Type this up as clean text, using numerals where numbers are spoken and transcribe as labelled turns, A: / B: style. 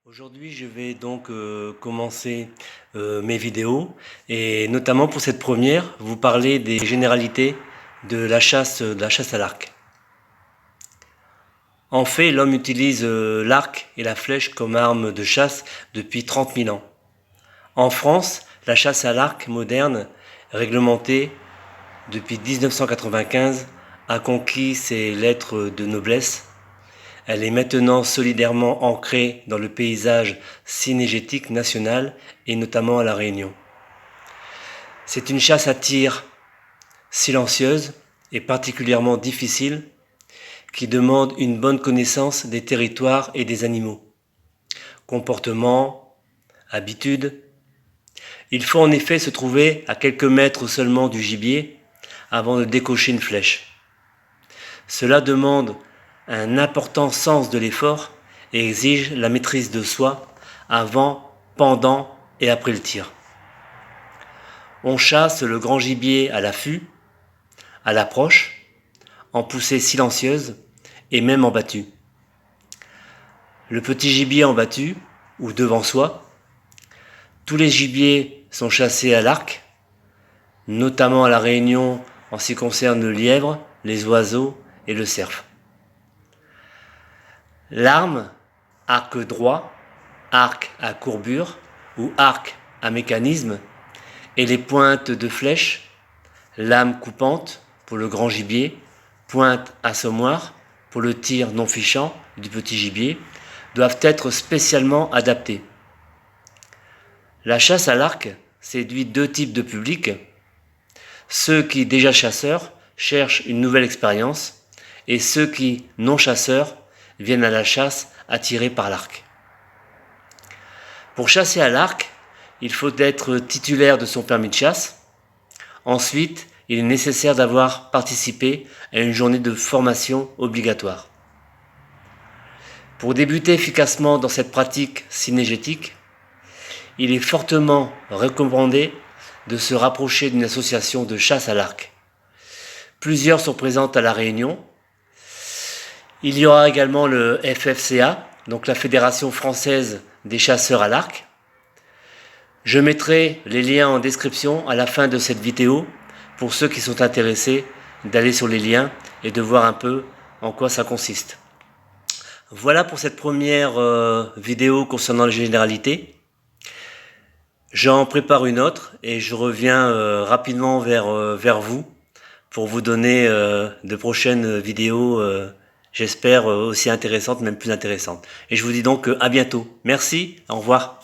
A: Aujourd'hui, je vais donc commencer mes vidéos et notamment pour cette première, vous parler des généralités de la chasse à l'arc. En fait, l'homme utilise l'arc et la flèche comme arme de chasse depuis 30 000 ans. En France, la chasse à l'arc moderne, réglementée depuis 1995, a conquis ses lettres de noblesse. Elle est maintenant solidairement ancrée dans le paysage cynégétique national et notamment à La Réunion. C'est une chasse à tir silencieuse et particulièrement difficile qui demande une bonne connaissance des territoires et des animaux. Comportement, habitudes. Il faut en effet se trouver à quelques mètres seulement du gibier avant de décocher une flèche. Cela demande un important sens de l'effort et exige la maîtrise de soi avant, pendant et après le tir. On chasse le grand gibier à l'affût, à l'approche, en poussée silencieuse et même en battue. Le petit gibier en battue ou devant soi. Tous les gibiers sont chassés à l'arc, notamment à La Réunion en ce qui concerne le lièvre, les oiseaux et le cerf. L'arme, arc droit, arc à courbure ou arc à mécanisme, et les pointes de flèche, lame coupante pour le grand gibier, pointe assommoir pour le tir non fichant du petit gibier, doivent être spécialement adaptées. La chasse à l'arc séduit deux types de publics, ceux qui, déjà chasseurs, cherchent une nouvelle expérience, et ceux qui, non chasseurs, viennent à la chasse attirés par l'arc. Pour chasser à l'arc, il faut être titulaire de son permis de chasse. Ensuite, il est nécessaire d'avoir participé à une journée de formation obligatoire. Pour débuter efficacement dans cette pratique cynégétique, il est fortement recommandé de se rapprocher d'une association de chasse à l'arc. Plusieurs sont présentes à La Réunion. Il y aura également le FFCA, donc la Fédération française des chasseurs à l'arc. Je mettrai les liens en description à la fin de cette vidéo pour ceux qui sont intéressés d'aller sur les liens et de voir un peu en quoi ça consiste. Voilà pour cette première vidéo concernant les généralités. J'en prépare une autre et je reviens rapidement vers vous pour vous donner de prochaines vidéos, j'espère aussi intéressantes, même plus intéressantes. Et je vous dis donc à bientôt. Merci, au revoir.